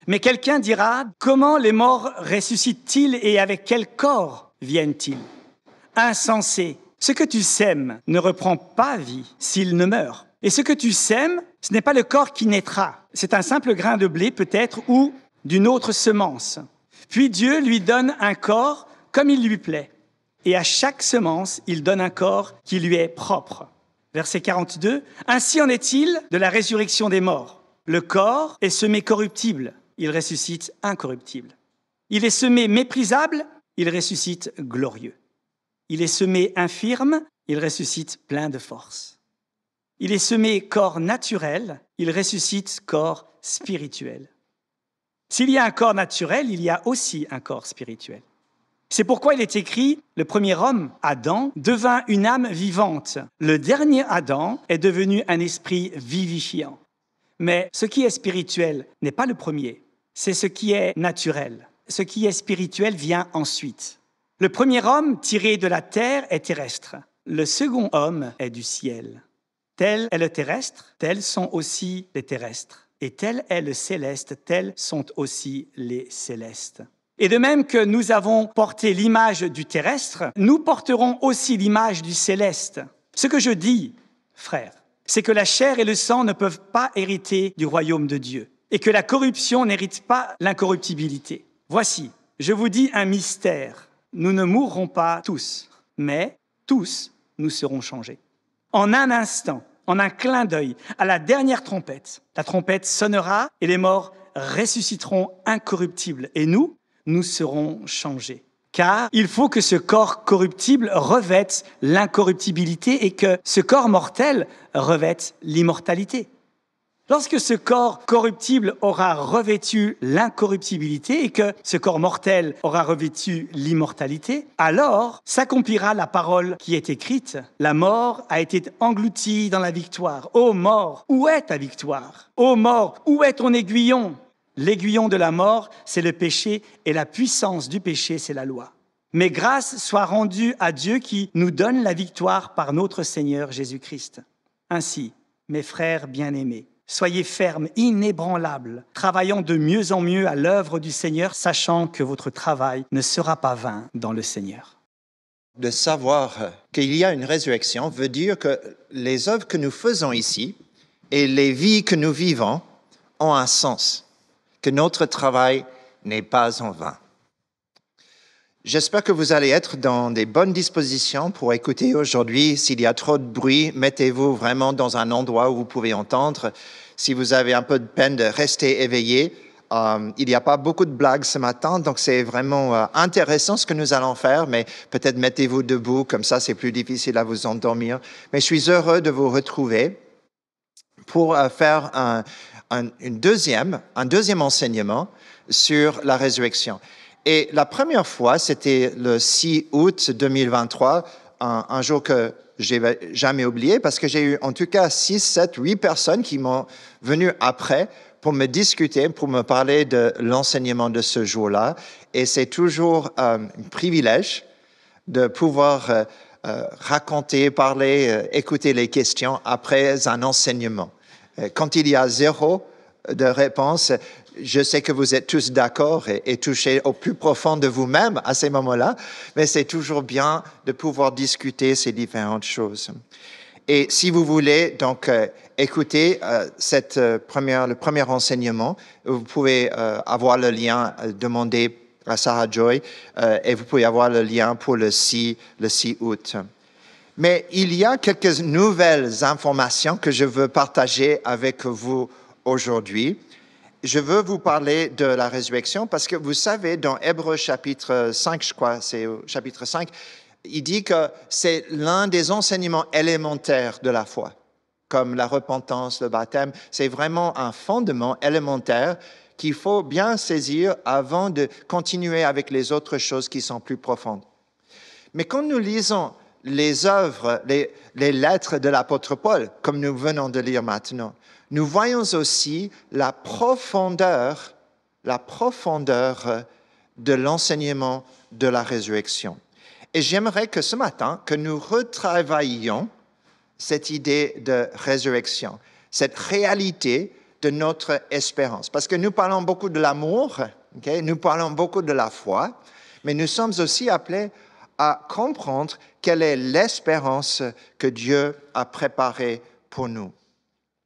Mais quelqu'un dira, comment les morts ressuscitent-ils et avec quel corps viennent-ils? Insensé, ce que tu sèmes ne reprend pas vie s'il ne meurt. Et ce que tu sèmes, ce n'est pas le corps qui naîtra. C'est un simple grain de blé peut-être ou d'une autre semence. Puis Dieu lui donne un corps comme il lui plaît. Et à chaque semence, il donne un corps qui lui est propre. Verset 42, « Ainsi en est-il de la résurrection des morts. Le corps est semé corruptible, il ressuscite incorruptible. Il est semé méprisable, il ressuscite glorieux. Il est semé infirme, il ressuscite plein de force. Il est semé corps naturel, il ressuscite corps spirituel. S'il y a un corps naturel, il y a aussi un corps spirituel. C'est pourquoi il est écrit, le premier homme, Adam, devint une âme vivante. Le dernier Adam est devenu un esprit vivifiant. Mais ce qui est spirituel n'est pas le premier, c'est ce qui est naturel. Ce qui est spirituel vient ensuite. Le premier homme tiré de la terre est terrestre. Le second homme est du ciel. Tel est le terrestre, tels sont aussi les terrestres. Et tel est le céleste, tels sont aussi les célestes. Et de même que nous avons porté l'image du terrestre, nous porterons aussi l'image du céleste. Ce que je dis, frères, c'est que la chair et le sang ne peuvent pas hériter du royaume de Dieu et que la corruption n'hérite pas l'incorruptibilité. Voici, je vous dis un mystère. Nous ne mourrons pas tous, mais tous nous serons changés. En un instant, en un clin d'œil, à la dernière trompette, la trompette sonnera et les morts ressusciteront incorruptibles. Et nous serons changés. Car il faut que ce corps corruptible revête l'incorruptibilité et que ce corps mortel revête l'immortalité. Lorsque ce corps corruptible aura revêtu l'incorruptibilité et que ce corps mortel aura revêtu l'immortalité, alors s'accomplira la parole qui est écrite. La mort a été engloutie dans la victoire. Ô mort, où est ta victoire? Ô mort, où est ton aiguillon? L'aiguillon de la mort, c'est le péché, et la puissance du péché, c'est la loi. Mais grâce soit rendue à Dieu qui nous donne la victoire par notre Seigneur Jésus-Christ. Ainsi, mes frères bien-aimés, soyez fermes, inébranlables, travaillant de mieux en mieux à l'œuvre du Seigneur, sachant que votre travail ne sera pas vain dans le Seigneur. De savoir qu'il y a une résurrection veut dire que les œuvres que nous faisons ici et les vies que nous vivons ont un sens, que notre travail n'est pas en vain. J'espère que vous allez être dans des bonnes dispositions pour écouter aujourd'hui. S'il y a trop de bruit, mettez-vous vraiment dans un endroit où vous pouvez entendre. Si vous avez un peu de peine de rester éveillé, il n'y a pas beaucoup de blagues ce matin, donc c'est vraiment intéressant ce que nous allons faire, mais peut-être mettez-vous debout, comme ça c'est plus difficile à vous endormir. Mais je suis heureux de vous retrouver pour faire un deuxième enseignement sur la résurrection. Et la première fois, c'était le 6 août 2023, un jour que je n'ai jamais oublié, parce que j'ai eu en tout cas 6, 7, 8 personnes qui m'ont venu après pour me discuter, pour me parler de l'enseignement de ce jour-là. Et c'est toujours un privilège de pouvoir raconter, parler, écouter les questions après un enseignement. Quand il y a zéro de réponse, je sais que vous êtes tous d'accord et touchés au plus profond de vous-même à ces moments-là, mais c'est toujours bien de pouvoir discuter ces différentes choses. Et si vous voulez donc écouter le premier enseignement, vous pouvez avoir le lien, demander à Sarah Joy, et vous pouvez avoir le lien pour le 6 août. Mais il y a quelques nouvelles informations que je veux partager avec vous aujourd'hui. Je veux vous parler de la résurrection parce que vous savez, dans Hébreux chapitre 5, je crois, c'est au chapitre 5, il dit que c'est l'un des enseignements élémentaires de la foi, comme la repentance, le baptême. C'est vraiment un fondement élémentaire qu'il faut bien saisir avant de continuer avec les autres choses qui sont plus profondes. Mais quand nous lisons les œuvres, les lettres de l'apôtre Paul, comme nous venons de lire maintenant, nous voyons aussi la profondeur de l'enseignement de la résurrection. Et j'aimerais que ce matin, que nous retravaillions cette idée de résurrection, cette réalité de notre espérance. Parce que nous parlons beaucoup de l'amour, nous parlons beaucoup de la foi, mais nous sommes aussi appelés à comprendre quelle est l'espérance que Dieu a préparée pour nous.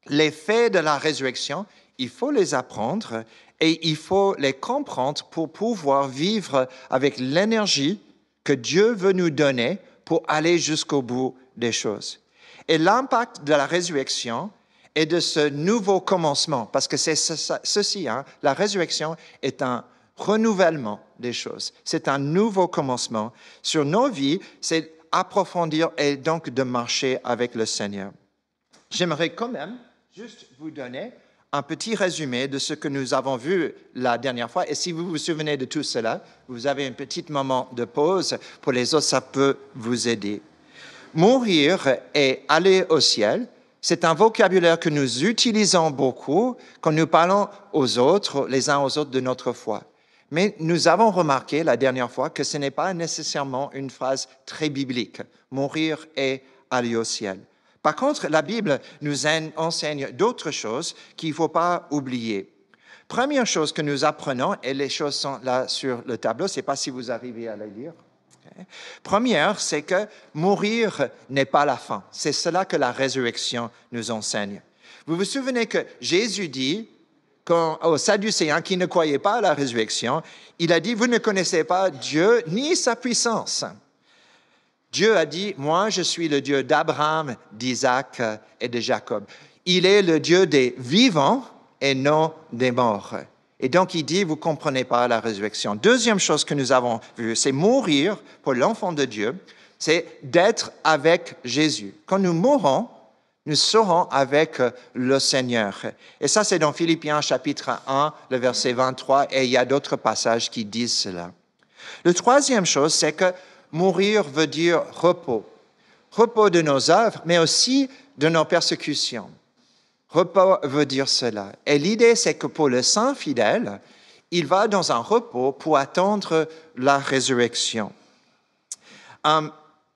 Les faits de la résurrection, il faut les apprendre et il faut les comprendre pour pouvoir vivre avec l'énergie que Dieu veut nous donner pour aller jusqu'au bout des choses. Et l'impact de la résurrection est de ce nouveau commencement, parce que c'est ceci, la résurrection est un renouvellement des choses. C'est un nouveau commencement. Sur nos vies, c'est approfondir et donc de marcher avec le Seigneur. J'aimerais quand même juste vous donner un petit résumé de ce que nous avons vu la dernière fois. Et si vous vous souvenez de tout cela, vous avez un petit moment de pause. Pour les autres, ça peut vous aider. Mourir et aller au ciel, c'est un vocabulaire que nous utilisons beaucoup quand nous parlons aux autres, les uns aux autres, de notre foi. Mais nous avons remarqué la dernière fois que ce n'est pas nécessairement une phrase très biblique, mourir et aller au ciel. Par contre, la Bible nous enseigne d'autres choses qu'il ne faut pas oublier. Première chose que nous apprenons, et les choses sont là sur le tableau, je ne sais pas si vous arrivez à les lire. Première, c'est que mourir n'est pas la fin. C'est cela que la résurrection nous enseigne. Vous vous souvenez que Jésus dit aux Sadducéens qui ne croyaient pas à la résurrection, il a dit, vous ne connaissez pas Dieu ni sa puissance. Dieu a dit, moi je suis le Dieu d'Abraham, d'Isaac et de Jacob. Il est le Dieu des vivants et non des morts. Et donc il dit, vous ne comprenez pas la résurrection. Deuxième chose que nous avons vue, c'est mourir pour l'enfant de Dieu, c'est d'être avec Jésus. Quand nous mourrons, nous serons avec le Seigneur. Et ça, c'est dans Philippiens chapitre 1, le verset 23, et il y a d'autres passages qui disent cela. La troisième chose, c'est que mourir veut dire repos. Repos de nos œuvres, mais aussi de nos persécutions. Repos veut dire cela. Et l'idée, c'est que pour le saint fidèle, il va dans un repos pour attendre la résurrection.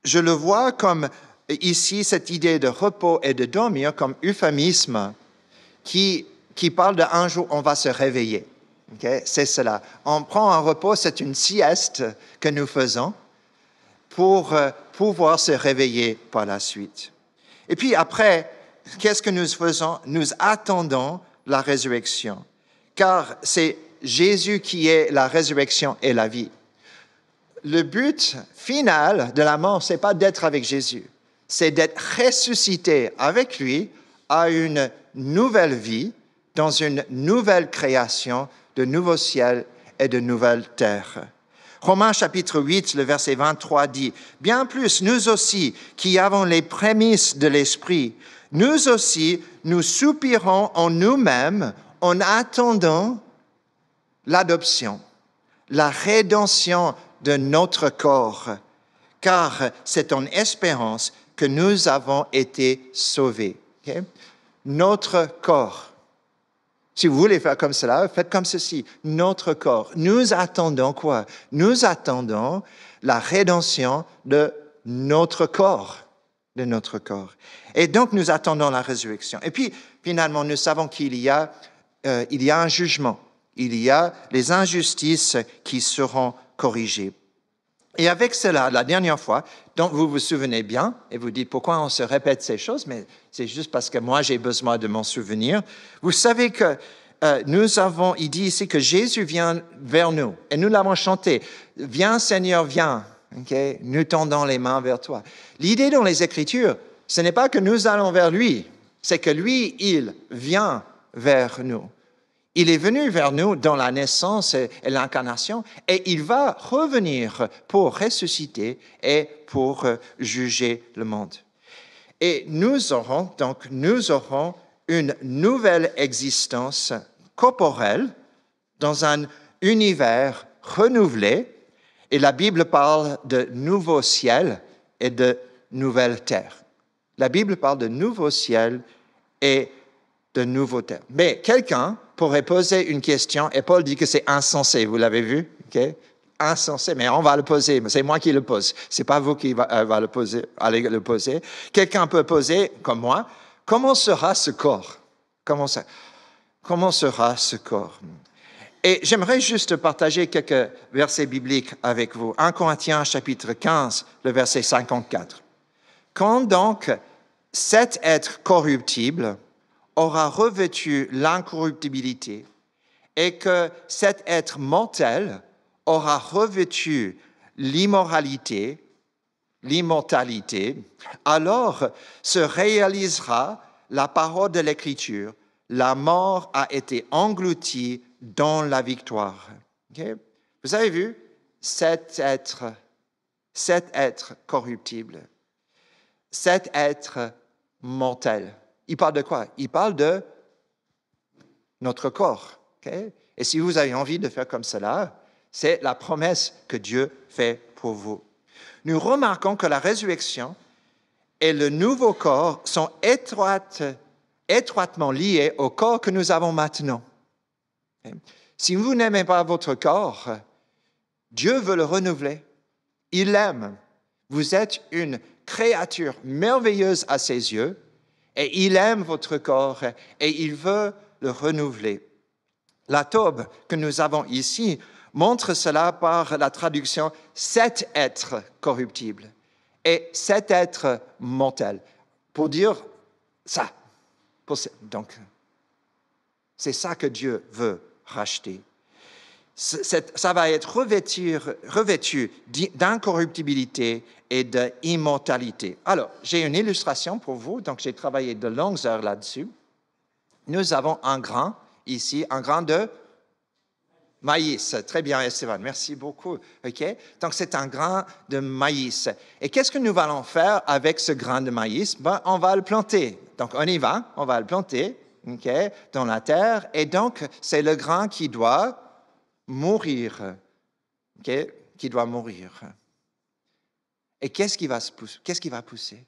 Je le vois comme ici, cette idée de repos et de dormir comme euphémisme qui parle d'un jour on va se réveiller. Okay? C'est cela. On prend un repos, c'est une sieste que nous faisons pour pouvoir se réveiller par la suite. Et puis après, qu'est-ce que nous faisons? Nous attendons la résurrection, car c'est Jésus qui est la résurrection et la vie. Le but final de la mort, ce n'est pas d'être avec Jésus, c'est d'être ressuscité avec lui à une nouvelle vie, dans une nouvelle création, de nouveaux ciels et de nouvelles terres. Romains chapitre 8, le verset 23 dit, « Bien plus, nous aussi, qui avons les prémices de l'Esprit, nous aussi, nous soupirons en nous-mêmes en attendant l'adoption, la rédemption de notre corps, car c'est en espérance que nous avons été sauvés. Okay? Notre corps. Si vous voulez faire comme cela, faites comme ceci. Notre corps. Nous attendons quoi? Nous attendons la rédemption de notre corps. De notre corps. Et donc, nous attendons la résurrection. Et puis, finalement, nous savons qu'il y a un jugement. Il y a les injustices qui seront corrigées. Et avec cela, la dernière fois, donc vous vous souvenez bien, et vous dites pourquoi on se répète ces choses, mais c'est juste parce que moi j'ai besoin de m'en souvenir. Vous savez que il dit ici que Jésus vient vers nous, et nous l'avons chanté. Viens Seigneur, viens, okay? Nous tendons les mains vers toi. L'idée dans les Écritures, ce n'est pas que nous allons vers lui, c'est que lui, il vient vers nous. Il est venu vers nous dans la naissance et l'incarnation et il va revenir pour ressusciter et pour juger le monde. Et nous aurons une nouvelle existence corporelle dans un univers renouvelé et la Bible parle de nouveaux ciels et de nouvelles terres. La Bible parle de nouveaux ciels et de nouveaux terres. Mais quelqu'un pourrait poser une question, et Paul dit que c'est insensé, vous l'avez vu? Okay? Insensé, mais on va le poser, c'est moi qui le pose, c'est pas vous qui allez le poser. Quelqu'un peut poser, comme moi, comment sera ce corps? Comment ça? comment sera ce corps? Et j'aimerais juste partager quelques versets bibliques avec vous. 1 Corinthiens chapitre 15, le verset 54. Quand donc cet être corruptible aura revêtu l'incorruptibilité et que cet être mortel aura revêtu l'immortalité, alors se réalisera la parole de l'Écriture. La mort a été engloutie dans la victoire. Okay? Vous avez vu cet être corruptible, cet être mortel. Il parle de quoi? Il parle de notre corps. Okay? Et si vous avez envie de faire comme cela, c'est la promesse que Dieu fait pour vous. Nous remarquons que la résurrection et le nouveau corps sont étroitement liés au corps que nous avons maintenant. Si vous n'aimez pas votre corps, Dieu veut le renouveler. Il l'aime. Vous êtes une créature merveilleuse à ses yeux et il aime votre corps et il veut le renouveler. La taube que nous avons ici montre cela par la traduction « cet être corruptible » et « cet être mortel » pour dire ça. Donc, c'est ça que Dieu veut racheter. Ça va être revêtu d'incorruptibilité et d'immortalité. Alors, j'ai une illustration pour vous, donc j'ai travaillé de longues heures là-dessus. Nous avons un grain ici, un grain de maïs. Très bien, Esteban, merci beaucoup. Okay? Donc, c'est un grain de maïs. Et qu'est-ce que nous allons faire avec ce grain de maïs? On va le planter. Donc, on y va, on va le planter dans la terre. Et donc, c'est le grain qui doit mourir. Qui doit mourir. Et qu'est-ce qui va pousser?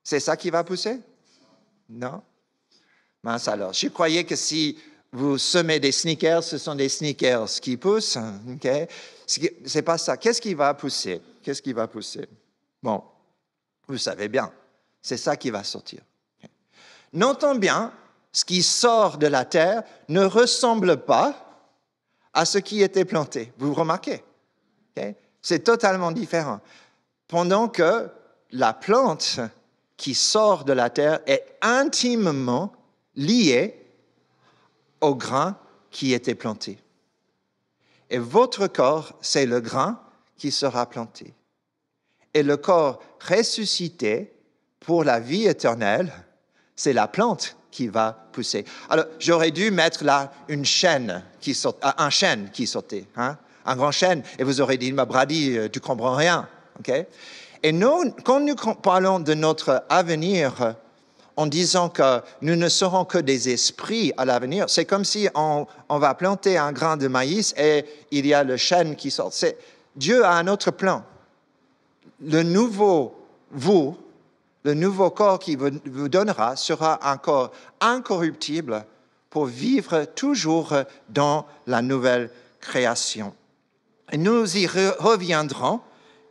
C'est ça qui va pousser? Non? Mince alors. Je croyais que si vous semez des sneakers, ce sont des sneakers qui poussent. Okay? C'est pas ça. Qu'est-ce qui va pousser? Qu'est-ce qui va pousser? Bon, vous savez bien. C'est ça qui va sortir. Okay? Notons bien, ce qui sort de la terre ne ressemble pas à ce qui était planté. Vous remarquez? Okay? C'est totalement différent. Pendant que la plante qui sort de la terre est intimement liée au grain qui était planté. Et votre corps, c'est le grain qui sera planté. Et le corps ressuscité pour la vie éternelle, c'est la plante qui va pousser. Alors, j'aurais dû mettre là un chêne qui sautait, hein? Un grand chêne, et vous aurez dit, Brady, tu comprends rien. Okay? Et nous, quand nous parlons de notre avenir, en disant que nous ne serons que des esprits à l'avenir, c'est comme si on va planter un grain de maïs et il y a le chêne qui sort. Dieu a un autre plan. Le nouveau corps qu'il vous donnera sera un corps incorruptible pour vivre toujours dans la nouvelle création. Et nous y reviendrons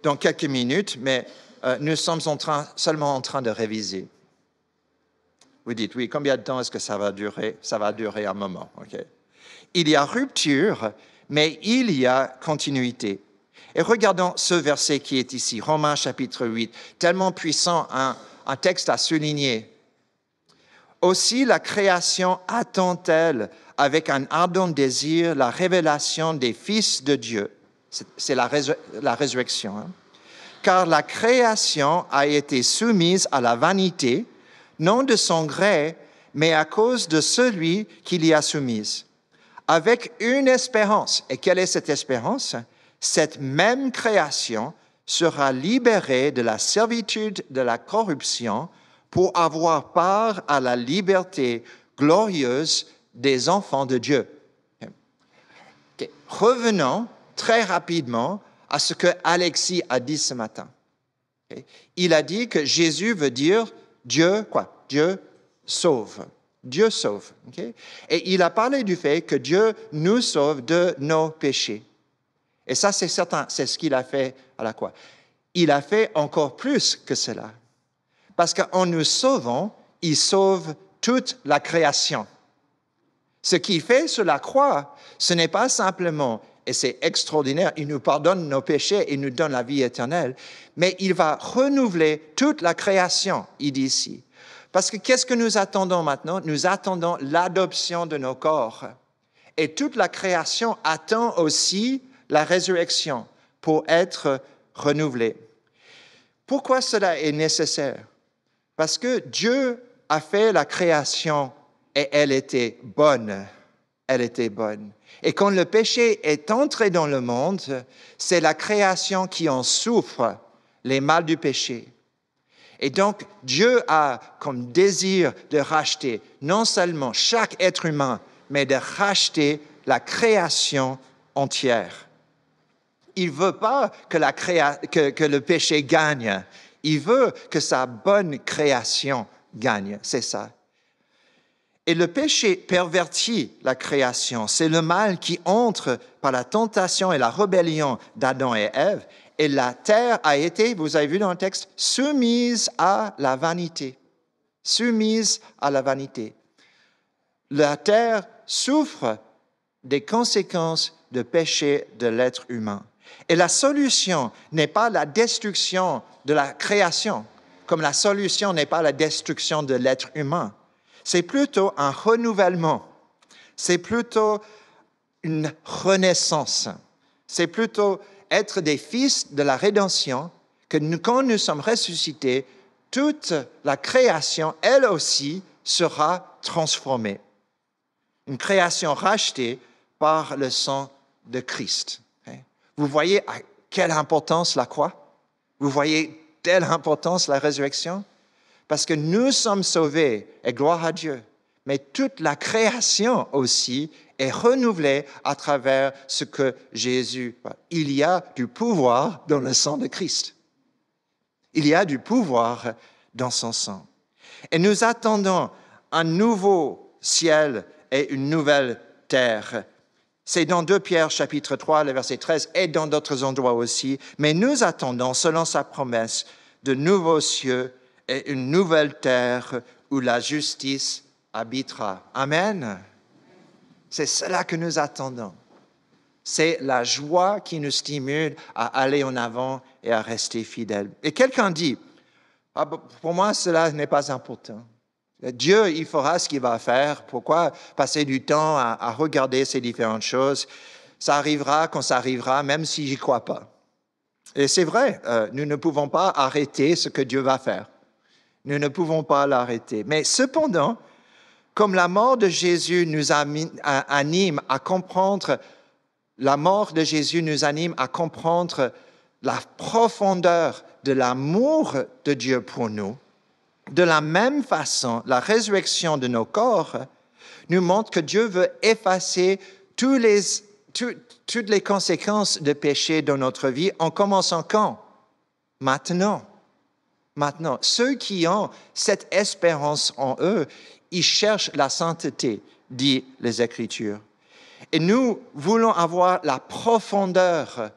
dans quelques minutes, mais nous sommes seulement en train de réviser. Vous dites, oui, combien de temps est-ce que ça va durer? Ça va durer un moment. Okay? Il y a rupture, mais il y a continuité. Et regardons ce verset qui est ici, Romains chapitre 8, tellement puissant, un texte à souligner. Aussi la création attend-elle avec un ardent désir la révélation des fils de Dieu. C'est la résurrection. Hein? Car la création a été soumise à la vanité, non de son gré, mais à cause de celui qui l'y a soumise. Avec une espérance. Et quelle est cette espérance? Cette même création sera libérée de la servitude de la corruption pour avoir part à la liberté glorieuse des enfants de Dieu. Okay. Revenons très rapidement à ce que Alexis a dit ce matin. Okay. Il a dit que Jésus veut dire Dieu, quoi? Dieu sauve. Dieu sauve. Okay? Et il a parlé du fait que Dieu nous sauve de nos péchés. Et ça, c'est certain, c'est ce qu'il a fait à la croix. Il a fait encore plus que cela. Parce qu'en nous sauvant, il sauve toute la création. Ce qu'il fait sur la croix, ce n'est pas simplement, et c'est extraordinaire, il nous pardonne nos péchés et nous donne la vie éternelle, mais il va renouveler toute la création, il dit ici. Parce que qu'est-ce que nous attendons maintenant? Nous attendons l'adoption de nos corps. Et toute la création attend aussi la résurrection pour être renouvelée. Pourquoi cela est nécessaire? Parce que Dieu a fait la création et elle était bonne. Elle était bonne. Et quand le péché est entré dans le monde, c'est la création qui en souffre, les mâles du péché. Et donc, Dieu a comme désir de racheter non seulement chaque être humain, mais de racheter la création entière. Il ne veut pas que le péché gagne. Il veut que sa bonne création gagne. C'est ça. Et le péché pervertit la création. C'est le mal qui entre par la tentation et la rébellion d'Adam et Ève. Et la terre a été, vous avez vu dans le texte, soumise à la vanité. Soumise à la vanité. La terre souffre des conséquences du péché de l'être humain. Et la solution n'est pas la destruction de la création, comme la solution n'est pas la destruction de l'être humain. C'est plutôt un renouvellement. C'est plutôt une renaissance. C'est plutôt être des fils de la rédemption, que quand nous sommes ressuscités, toute la création, elle aussi, sera transformée. Une création rachetée par le sang de Christ. Vous voyez à quelle importance la croix? Vous voyez telle importance la résurrection? Parce que nous sommes sauvés, et gloire à Dieu, mais toute la création aussi est renouvelée à travers ce que Jésus... Il y a du pouvoir dans le sang de Christ. Il y a du pouvoir dans son sang. Et nous attendons un nouveau ciel et une nouvelle terre. C'est dans 2 Pierre chapitre 3, le verset 13, et dans d'autres endroits aussi. Mais nous attendons, selon sa promesse, de nouveaux cieux et une nouvelle terre où la justice habitera. Amen. C'est cela que nous attendons. C'est la joie qui nous stimule à aller en avant et à rester fidèles. Et quelqu'un dit, pour moi, cela n'est pas important. Dieu, il fera ce qu'il va faire. Pourquoi passer du temps à regarder ces différentes choses? Ça arrivera quand ça arrivera, même si j'y crois pas. Et c'est vrai, nous ne pouvons pas arrêter ce que Dieu va faire. Nous ne pouvons pas l'arrêter. Mais cependant, comme la mort de Jésus nous anime à comprendre, la mort de Jésus nous anime à comprendre la profondeur de l'amour de Dieu pour nous, de la même façon, la résurrection de nos corps nous montre que Dieu veut effacer toutes les conséquences de péché dans notre vie, en commençant quand? Maintenant. Maintenant. Ceux qui ont cette espérance en eux, ils cherchent la sainteté, dit les Écritures. Et nous voulons avoir la profondeur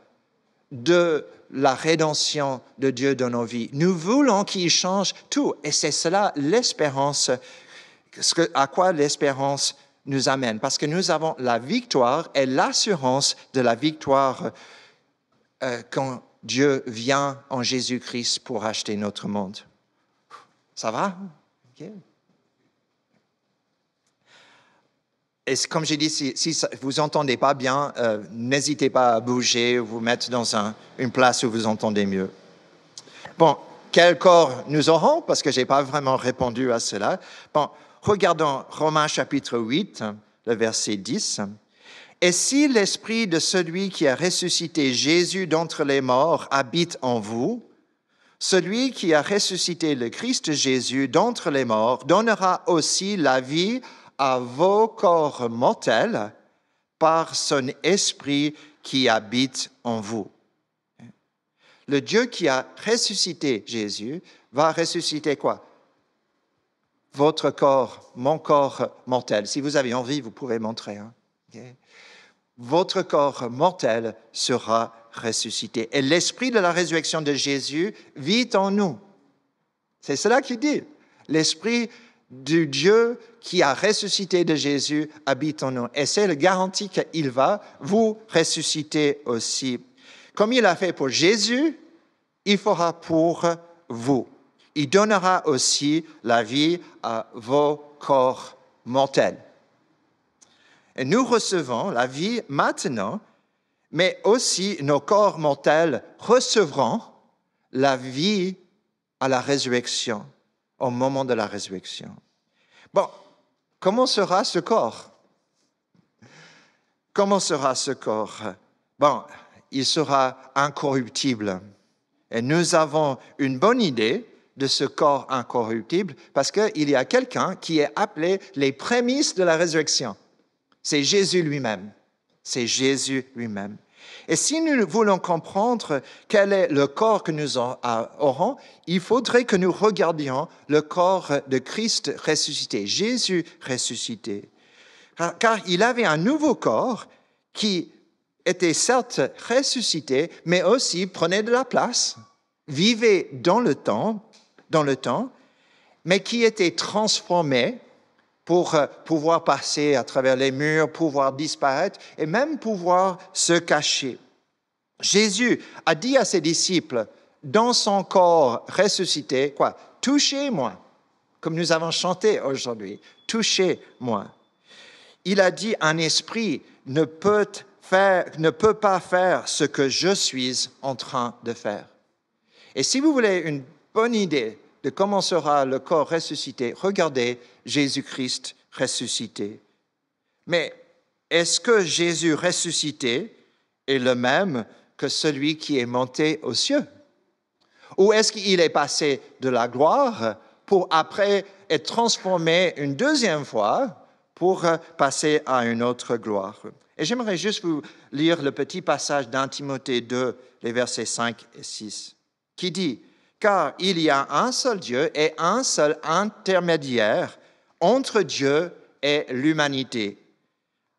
de la rédemption de Dieu dans nos vies. Nous voulons qu'il change tout. Et c'est cela l'espérance, à quoi l'espérance nous amène. Parce que nous avons la victoire et l'assurance de la victoire quand Dieu vient en Jésus-Christ pour racheter notre monde. Ça va? Okay. Et comme j'ai dit, si vous n'entendez pas bien, n'hésitez pas à bouger ou vous mettre dans une place où vous entendez mieux. Bon, quel corps nous aurons? Parce que je n'ai pas vraiment répondu à cela. Bon, regardons Romains chapitre 8, le verset 10. « Et si l'esprit de celui qui a ressuscité Jésus d'entre les morts habite en vous, celui qui a ressuscité le Christ Jésus d'entre les morts donnera aussi la vie à vos corps mortels par son esprit qui habite en vous. » Le Dieu qui a ressuscité Jésus va ressusciter quoi? Votre corps, mon corps mortel. Si vous avez envie, vous pouvez montrer. Hein? Okay. Votre corps mortel sera ressuscité. Et l'esprit de la résurrection de Jésus vit en nous. C'est cela qu'il dit. L'esprit du Dieu qui a ressuscité de Jésus habite en nous. Et c'est la garantie qu'il va vous ressusciter aussi. Comme il a fait pour Jésus, il fera pour vous. Il donnera aussi la vie à vos corps mortels. Et nous recevons la vie maintenant, mais aussi nos corps mortels recevront la vie à la résurrection, au moment de la résurrection. Bon, comment sera ce corps? Comment sera ce corps? Bon, il sera incorruptible. Et nous avons une bonne idée de ce corps incorruptible parce qu'il y a quelqu'un qui est appelé les prémices de la résurrection. C'est Jésus lui-même. C'est Jésus lui-même. Et si nous voulons comprendre quel est le corps que nous aurons, il faudrait que nous regardions le corps de Christ ressuscité, Jésus ressuscité. Car il avait un nouveau corps qui était certes ressuscité, mais aussi prenait de la place, vivait dans le temps, mais qui était transformé pour pouvoir passer à travers les murs, pouvoir disparaître et même pouvoir se cacher. Jésus a dit à ses disciples, dans son corps ressuscité, quoi? Touchez-moi, comme nous avons chanté aujourd'hui, touchez-moi. Il a dit, un esprit ne peut pas faire ce que je suis en train de faire. Et si vous voulez une bonne idée de comment sera le corps ressuscité, regardez Jésus-Christ ressuscité. Mais est-ce que Jésus ressuscité est le même que celui qui est monté aux cieux? Ou est-ce qu'il est passé de la gloire pour après être transformé une deuxième fois pour passer à une autre gloire? Et j'aimerais juste vous lire le petit passage d'Un Timothée 2, les versets 5 et 6, qui dit « Car il y a un seul Dieu et un seul intermédiaire entre Dieu et l'humanité,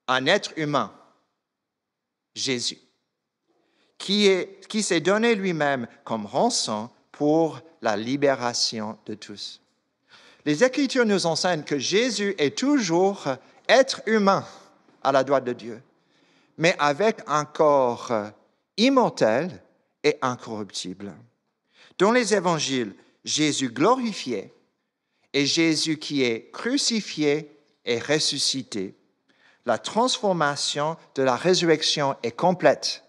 un être humain, Jésus, qui s'est donné lui-même comme rançon pour la libération de tous. » Les Écritures nous enseignent que Jésus est toujours être humain à la droite de Dieu, mais avec un corps immortel et incorruptible. Dans les évangiles, Jésus glorifié et Jésus qui est crucifié et ressuscité. La transformation de la résurrection est complète.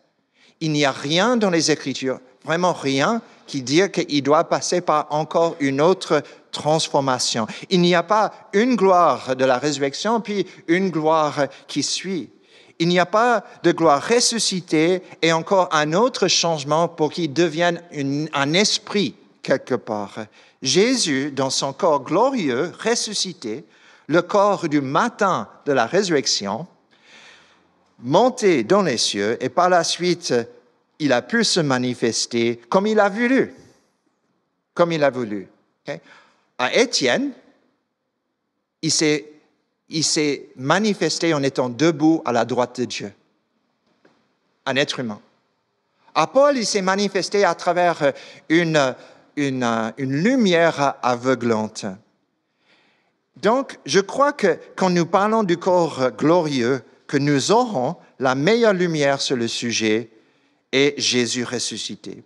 Il n'y a rien dans les Écritures, vraiment rien, qui dit qu'il doit passer par encore une autre transformation. Il n'y a pas une gloire de la résurrection, puis une gloire qui suit. Il n'y a pas de gloire ressuscitée et encore un autre changement pour qu'il devienne un esprit quelque part. Jésus, dans son corps glorieux, ressuscité, le corps du matin de la résurrection, monté dans les cieux et par la suite, il a pu se manifester comme il a voulu. Comme il a voulu. Okay? À Étienne, il s'est manifesté en étant debout à la droite de Dieu. Un être humain. À Paul, il s'est manifesté à travers une lumière aveuglante. Donc, je crois que quand nous parlons du corps glorieux, que nous aurons la meilleure lumière sur le sujet est Jésus ressuscité.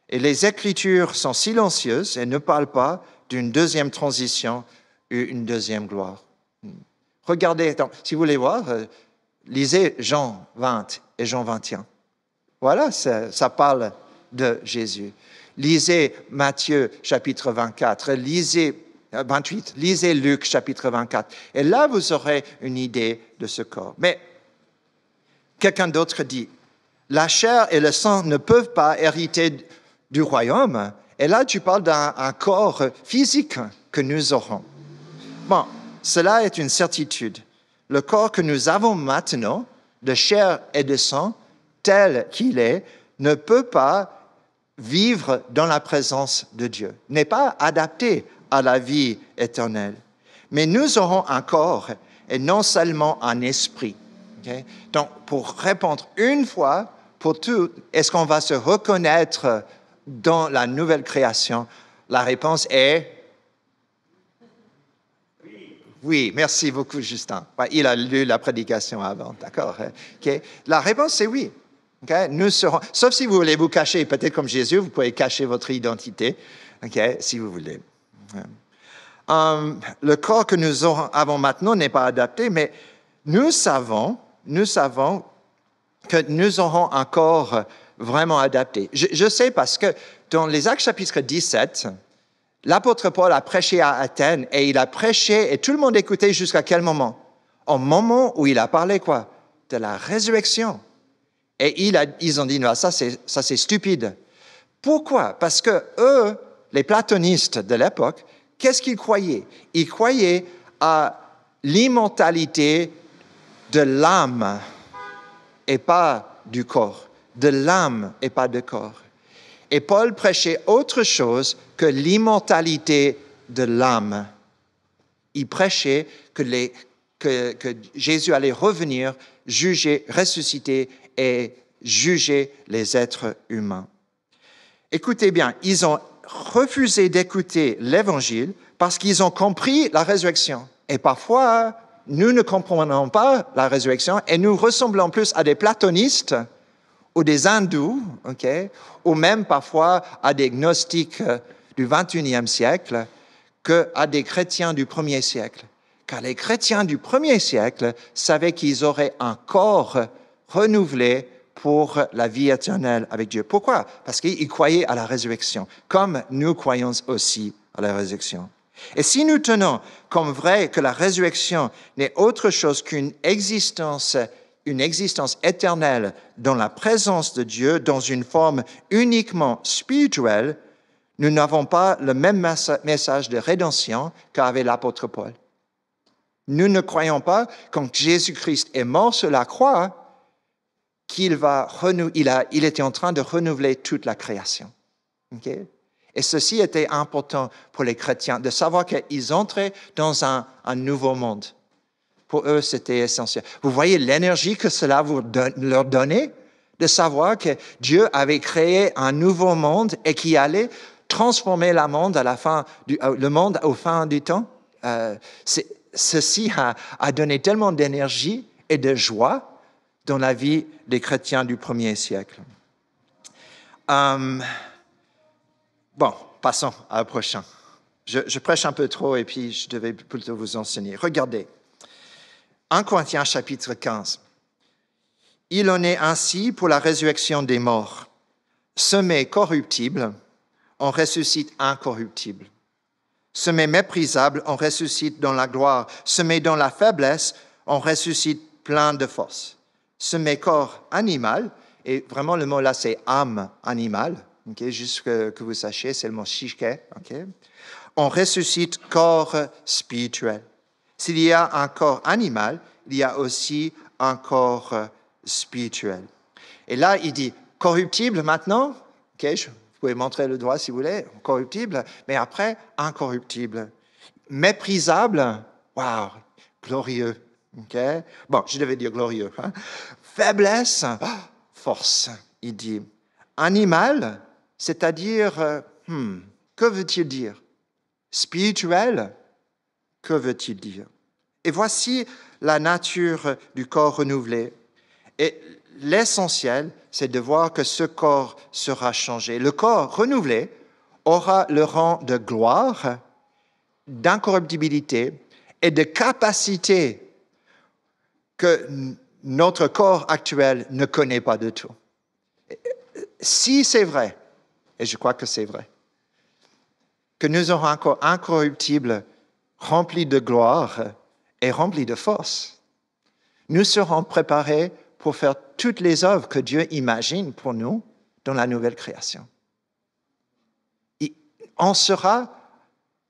Et les Écritures sont silencieuses et ne parlent pas d'une deuxième transition ou une deuxième gloire. Regardez, si vous voulez voir, lisez Jean 20 et Jean 21. Voilà, ça parle de Jésus. Lisez Matthieu chapitre 24, lisez 28, lisez Luc chapitre 24. Et là, vous aurez une idée de ce corps. Mais quelqu'un d'autre dit, la chair et le sang ne peuvent pas hériter du royaume. Et là, tu parles d'un corps physique que nous aurons. Bon, cela est une certitude. Le corps que nous avons maintenant, de chair et de sang, tel qu'il est, ne peut pas vivre dans la présence de Dieu, n'est pas adapté à la vie éternelle. Mais nous aurons un corps et non seulement un esprit. Okay? Donc, pour répondre une fois pour toutes, est-ce qu'on va se reconnaître dans la nouvelle création? La réponse est Oui, merci beaucoup, Justin. Ouais, il a lu la prédication avant, d'accord. Okay. La réponse, c'est oui. Okay. Nous serons, sauf si vous voulez vous cacher, peut-être comme Jésus, vous pouvez cacher votre identité, okay, si vous voulez. Le corps que nous avons maintenant n'est pas adapté, mais nous savons que nous aurons un corps vraiment adapté. Je sais parce que dans les Actes chapitre 17, l'apôtre Paul a prêché à Athènes et il a prêché et tout le monde écoutait jusqu'à quel moment? Au moment où il a parlé quoi? De la résurrection. Et ils ont dit, non, ça c'est stupide. Pourquoi? Parce que eux, les platonistes de l'époque, qu'est-ce qu'ils croyaient? Ils croyaient à l'immortalité de l'âme et pas du corps. De l'âme et pas du corps. Et Paul prêchait autre chose que l'immortalité de l'âme. Il prêchait que Jésus allait revenir, juger, ressusciter et juger les êtres humains. Écoutez bien, ils ont refusé d'écouter l'Évangile parce qu'ils ont compris la résurrection. Et parfois, nous ne comprenons pas la résurrection et nous ressemblons plus à des platonistes ou des hindous, okay, ou même parfois à des gnostiques du XXIe siècle qu'à des chrétiens du 1er siècle. Car les chrétiens du 1er siècle savaient qu'ils auraient un corps renouvelé pour la vie éternelle avec Dieu. Pourquoi? Parce qu'ils croyaient à la résurrection, comme nous croyons aussi à la résurrection. Et si nous tenons comme vrai que la résurrection n'est autre chose qu'une existence éternelle dans la présence de Dieu, dans une forme uniquement spirituelle, nous n'avons pas le même message de rédemption qu'avait l'apôtre Paul. Nous ne croyons pas, quand Jésus-Christ est mort sur la croix, qu'il était en train de renouveler toute la création. Okay? Et ceci était important pour les chrétiens, de savoir qu'ils entraient dans un nouveau monde. Pour eux, c'était essentiel. Vous voyez l'énergie que cela leur donnait, de savoir que Dieu avait créé un nouveau monde et qu'il allait transformer le monde au fin du temps. Ceci a donné tellement d'énergie et de joie dans la vie des chrétiens du 1er siècle. Bon, passons à la prochaine. Je prêche un peu trop et puis je devais plutôt vous enseigner. Regardez, 1 Corinthiens chapitre 15. Il en est ainsi pour la résurrection des morts. Semé corruptible, on ressuscite incorruptible. Semé méprisable, on ressuscite dans la gloire. Semé dans la faiblesse, on ressuscite plein de force. Semé corps animal, et vraiment le mot là c'est âme animale, okay, juste que vous sachiez, c'est le mot psyché, okay. On ressuscite corps spirituel. S'il y a un corps animal, il y a aussi un corps spirituel. Et là, il dit corruptible maintenant, okay, vous pouvez montrer le doigt si vous voulez, corruptible, mais après incorruptible. Méprisable, waouh, glorieux. Okay. Bon, je devais dire glorieux. Hein? Faiblesse, force, il dit. Animal, c'est-à-dire, que veut-il dire? Spirituel, que veut-il dire? Et voici la nature du corps renouvelé. Et l'essentiel, c'est de voir que ce corps sera changé. Le corps renouvelé aura le rang de gloire, d'incorruptibilité et de capacité que notre corps actuel ne connaît pas du tout. Si c'est vrai, et je crois que c'est vrai, que nous aurons un corps incorruptible, rempli de gloire et rempli de force, nous serons préparés pour faire toutes les œuvres que Dieu imagine pour nous dans la nouvelle création. Il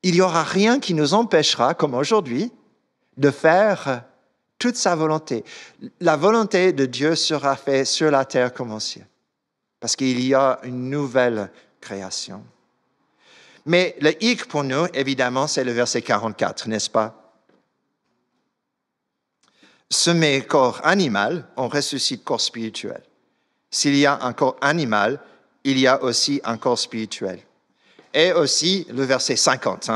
n'y aura rien qui nous empêchera, comme aujourd'hui, de faire toute sa volonté. La volonté de Dieu sera faite sur la terre comme au ciel, parce qu'il y a une nouvelle création. Mais le hic pour nous, évidemment, c'est le verset 44, n'est-ce pas? Semé corps animal, on ressuscite corps spirituel. S'il y a un corps animal, il y a aussi un corps spirituel. Et aussi le verset 50,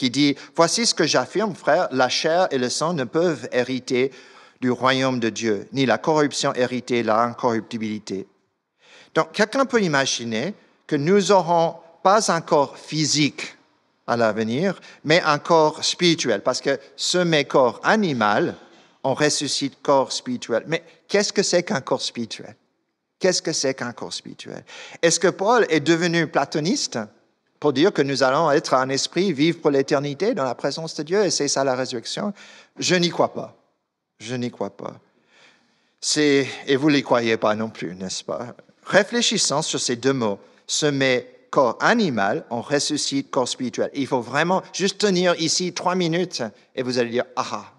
qui dit « Voici ce que j'affirme, frères, la chair et le sang ne peuvent hériter du royaume de Dieu, ni la corruption hériter la incorruptibilité. » Donc, quelqu'un peut imaginer que nous n'aurons pas un corps physique à l'avenir, mais un corps spirituel, parce que ce corps animal, on ressuscite corps spirituel. Mais qu'est-ce que c'est qu'un corps spirituel? Qu'est-ce que c'est qu'un corps spirituel? Est-ce que Paul est devenu platoniste pour dire que nous allons être un esprit, vivre pour l'éternité dans la présence de Dieu, et c'est ça la résurrection? Je n'y crois pas. Je n'y crois pas. Et vous ne les croyez pas non plus, n'est-ce pas? Réfléchissons sur ces deux mots. Semer corps animal, on ressuscite corps spirituel. Il faut vraiment juste tenir ici 3 minutes et vous allez dire « aha ».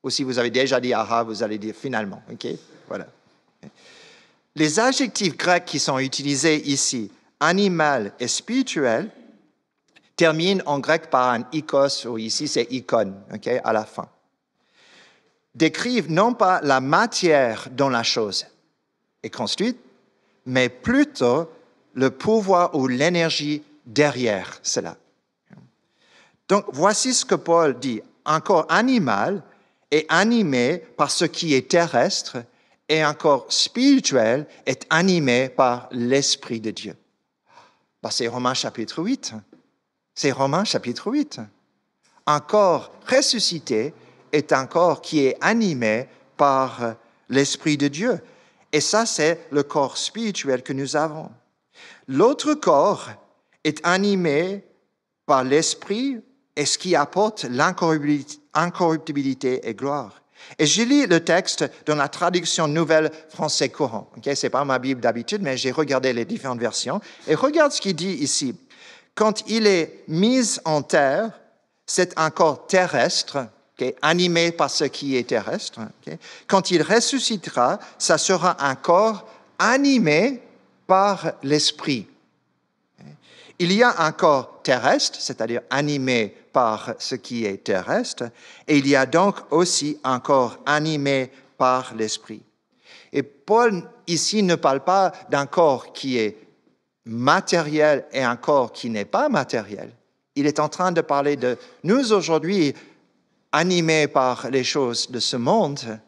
Ou si vous avez déjà dit « aha », vous allez dire « finalement ». Ok? Voilà. Les adjectifs grecs qui sont utilisés ici, animal et spirituel, terminent en grec par un ikos, ou ici c'est ikon, okay, à la fin. Décrivent non pas la matière dont la chose est construite, mais plutôt le pouvoir ou l'énergie derrière cela. Donc, voici ce que Paul dit. Un corps animal est animé par ce qui est terrestre et un corps spirituel est animé par l'Esprit de Dieu. C'est Romains chapitre 8. C'est Romains chapitre 8. Un corps ressuscité est un corps qui est animé par l'Esprit de Dieu. Et ça, c'est le corps spirituel que nous avons. L'autre corps est animé par l'Esprit et ce qui apporte l'incorruptibilité et gloire. Et je lis le texte dans la traduction nouvelle français courant. Okay? Ce n'est pas ma Bible d'habitude, mais j'ai regardé les différentes versions. Et regarde ce qu'il dit ici. Quand il est mis en terre, c'est un corps terrestre, okay, animé par ce qui est terrestre. Okay? Quand il ressuscitera, ça sera un corps animé par l'Esprit. Il y a un corps terrestre, c'est-à-dire animé par ce qui est terrestre, et il y a donc aussi un corps animé par l'Esprit. Et Paul, ici, ne parle pas d'un corps qui est matériel et un corps qui n'est pas matériel. Il est en train de parler de nous aujourd'hui, animés par les choses de ce monde,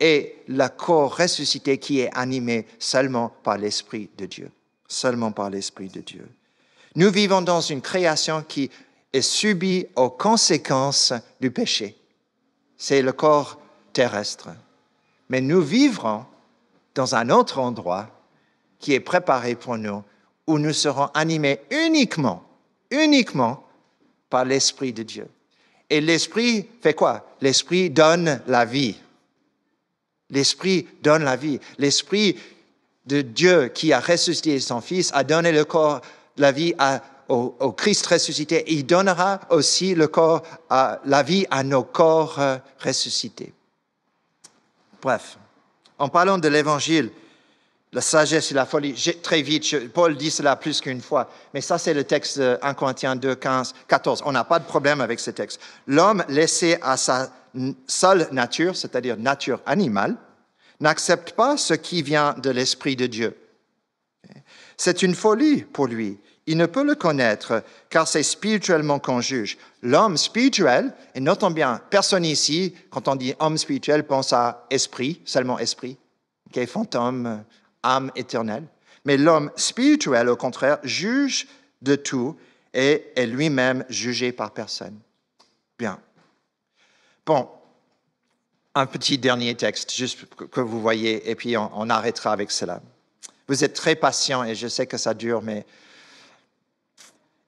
et le corps ressuscité qui est animé seulement par l'Esprit de Dieu. Seulement par l'Esprit de Dieu. Nous vivons dans une création qui est subie aux conséquences du péché. C'est le corps terrestre. Mais nous vivrons dans un autre endroit qui est préparé pour nous, où nous serons animés uniquement par l'Esprit de Dieu. Et l'Esprit fait quoi? L'Esprit donne la vie. L'Esprit donne la vie. L'Esprit de Dieu qui a ressuscité son Fils a donné le corps, la vie au Christ ressuscité. Il donnera aussi la vie à nos corps ressuscités. Bref, en parlant de l'Évangile, la sagesse et la folie, très vite, Paul dit cela plus qu'une fois, mais ça c'est le texte de 1 Corinthiens 2, 14. On n'a pas de problème avec ce texte. L'homme laissé à sa seule nature, c'est-à-dire nature animale, n'accepte pas ce qui vient de l'Esprit de Dieu. C'est une folie pour lui. Il ne peut le connaître, car c'est spirituellement qu'on juge. L'homme spirituel, et notons bien, personne ici, quand on dit homme spirituel, pense à esprit, seulement esprit, okay, fantôme, âme éternelle. Mais l'homme spirituel, au contraire, juge de tout et est lui-même jugé par personne. Bien. Bon, un petit dernier texte, juste que vous voyez, et puis on arrêtera avec cela. Vous êtes très patient et je sais que ça dure, mais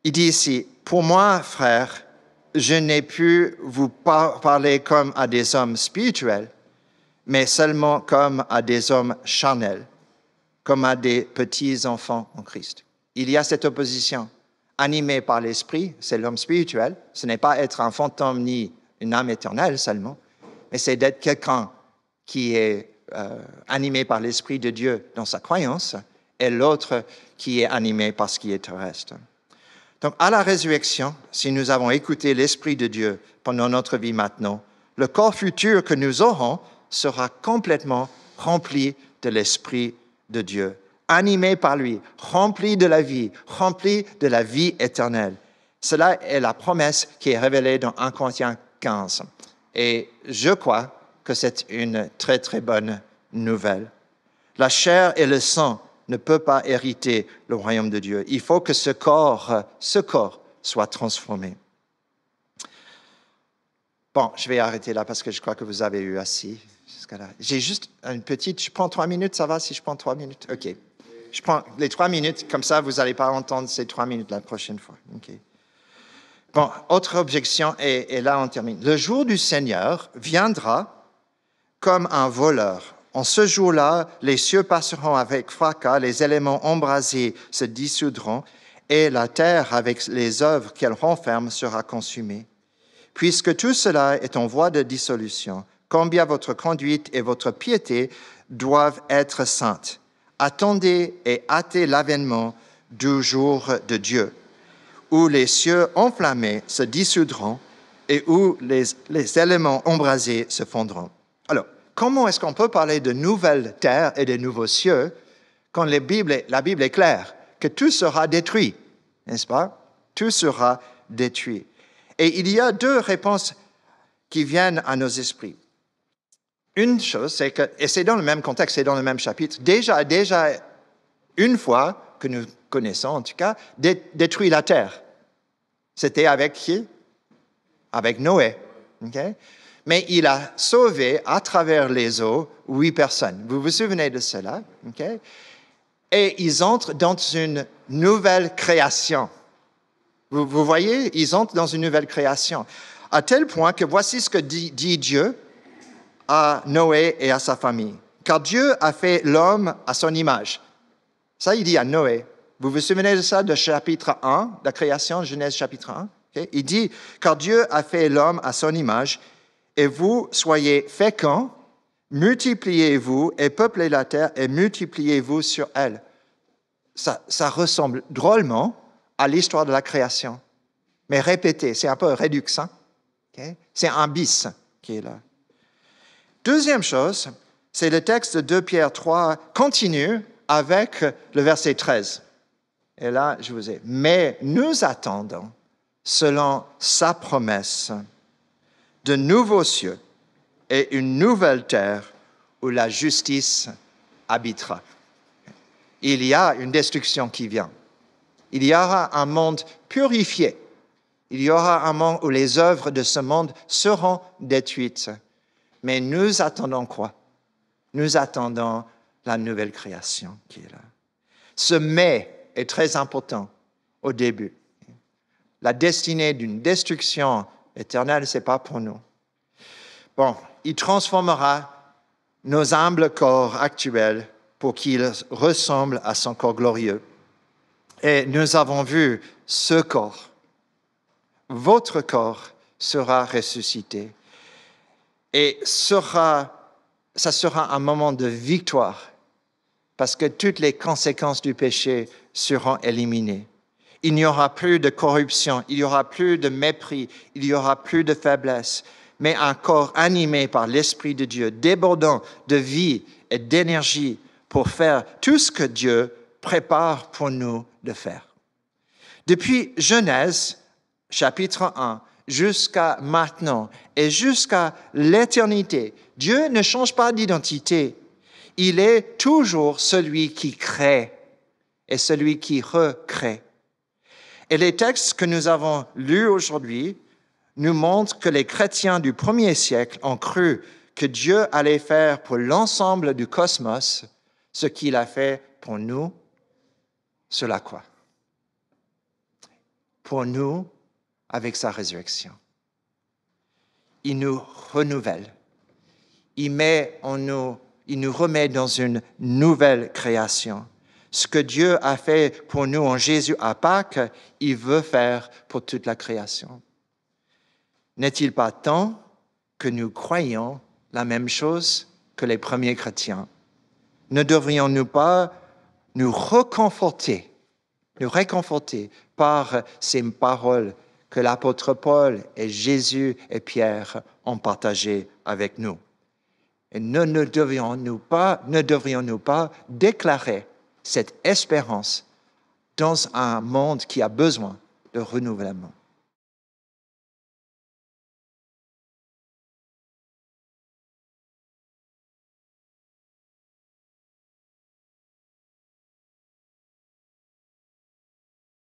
il dit ici, « Pour moi, frères, je n'ai pu vous parler comme à des hommes spirituels, mais seulement comme à des hommes charnels, comme à des petits enfants en Christ. » Il y a cette opposition. Animé par l'Esprit, c'est l'homme spirituel. Ce n'est pas être un fantôme ni une âme éternelle seulement, mais c'est d'être quelqu'un qui est animé par l'Esprit de Dieu dans sa croyance, et l'autre qui est animé par ce qui est terrestre. Donc, à la résurrection, si nous avons écouté l'Esprit de Dieu pendant notre vie maintenant, le corps futur que nous aurons sera complètement rempli de l'Esprit de Dieu, animé par lui, rempli de la vie éternelle. Cela est la promesse qui est révélée dans 1 Corinthiens 15. Et je crois que c'est une très, très bonne nouvelle. La chair et le sang ne peuvent pas hériter le royaume de Dieu. Il faut que ce corps soit transformé. Bon, je vais arrêter là parce que je crois que vous avez eu assez jusqu'à là. J'ai juste une petite... Je prends 3 minutes, ça va si je prends 3 minutes? OK. Je prends les 3 minutes, comme ça, vous n'allez pas entendre ces 3 minutes la prochaine fois. OK. Bon, autre objection, et là on termine. Le jour du Seigneur viendra comme un voleur. En ce jour-là, les cieux passeront avec fracas, les éléments embrasés se dissoudront, et la terre, avec les œuvres qu'elle renferme, sera consumée. Puisque tout cela est en voie de dissolution, combien votre conduite et votre piété doivent être saintes. Attendez et hâtez l'avènement du jour de Dieu, où les cieux enflammés se dissoudront et où les éléments embrasés se fondront. Alors, comment est-ce qu'on peut parler de nouvelles terres et de nouveaux cieux quand la Bible est claire que tout sera détruit, n'est-ce pas? Tout sera détruit. Et il y a 2 réponses qui viennent à nos esprits. Une chose, c'est que, et c'est dans le même contexte, c'est dans le même chapitre, déjà une fois que nous connaissons en tout cas, détruit la terre. C'était avec qui? Avec Noé. Okay? Mais il a sauvé à travers les eaux 8 personnes. Vous vous souvenez de cela? Okay? Et ils entrent dans une nouvelle création. Vous voyez, ils entrent dans une nouvelle création. À tel point que voici ce que dit Dieu à Noé et à sa famille. Car Dieu a fait l'homme à son image. Ça, il dit à Noé. Vous vous souvenez de ça, de chapitre 1, de la création, Genèse chapitre 1? Okay? Il dit, car Dieu a fait l'homme à son image, et vous soyez féconds, multipliez-vous et peuplez la terre et multipliez-vous sur elle. Ça ressemble drôlement à l'histoire de la création. Mais répétez, c'est un peu rédux, hein? Okay? C'est un bis qui est là. Deuxième chose, c'est le texte de 2 Pierre 3 continue avec le verset 13. Et là, je vous ai. Mais nous attendons, selon sa promesse, de nouveaux cieux et une nouvelle terre où la justice habitera. Il y a une destruction qui vient. Il y aura un monde purifié. Il y aura un monde où les œuvres de ce monde seront détruites. Mais nous attendons quoi? Nous attendons la nouvelle création qui est là. Ce mais est très important au début. La destinée d'une destruction éternelle, ce n'est pas pour nous. Bon, il transformera nos humbles corps actuels pour qu'ils ressemblent à son corps glorieux. Et nous avons vu ce corps. Votre corps sera ressuscité. Et ça sera un moment de victoire parce que toutes les conséquences du péché seront éliminées. Il n'y aura plus de corruption, il n'y aura plus de mépris, il n'y aura plus de faiblesse, mais un corps animé par l'Esprit de Dieu, débordant de vie et d'énergie pour faire tout ce que Dieu prépare pour nous de faire. Depuis Genèse, chapitre 1, jusqu'à maintenant et jusqu'à l'éternité, Dieu ne change pas d'identité. Il est toujours celui qui crée et celui qui recrée. Et les textes que nous avons lus aujourd'hui nous montrent que les chrétiens du 1er siècle ont cru que Dieu allait faire pour l'ensemble du cosmos ce qu'il a fait pour nous sur la croix. Pour nous, avec sa résurrection. Il nous renouvelle. Il nous remet dans une nouvelle création. Ce que Dieu a fait pour nous en Jésus à Pâques, il veut faire pour toute la création. N'est-il pas temps que nous croyions la même chose que les premiers chrétiens? Ne devrions-nous pas nous réconforter par ces paroles que l'apôtre Paul et Jésus et Pierre ont partagées avec nous? Et ne devrions-nous pas déclarer cette espérance dans un monde qui a besoin de renouvellement.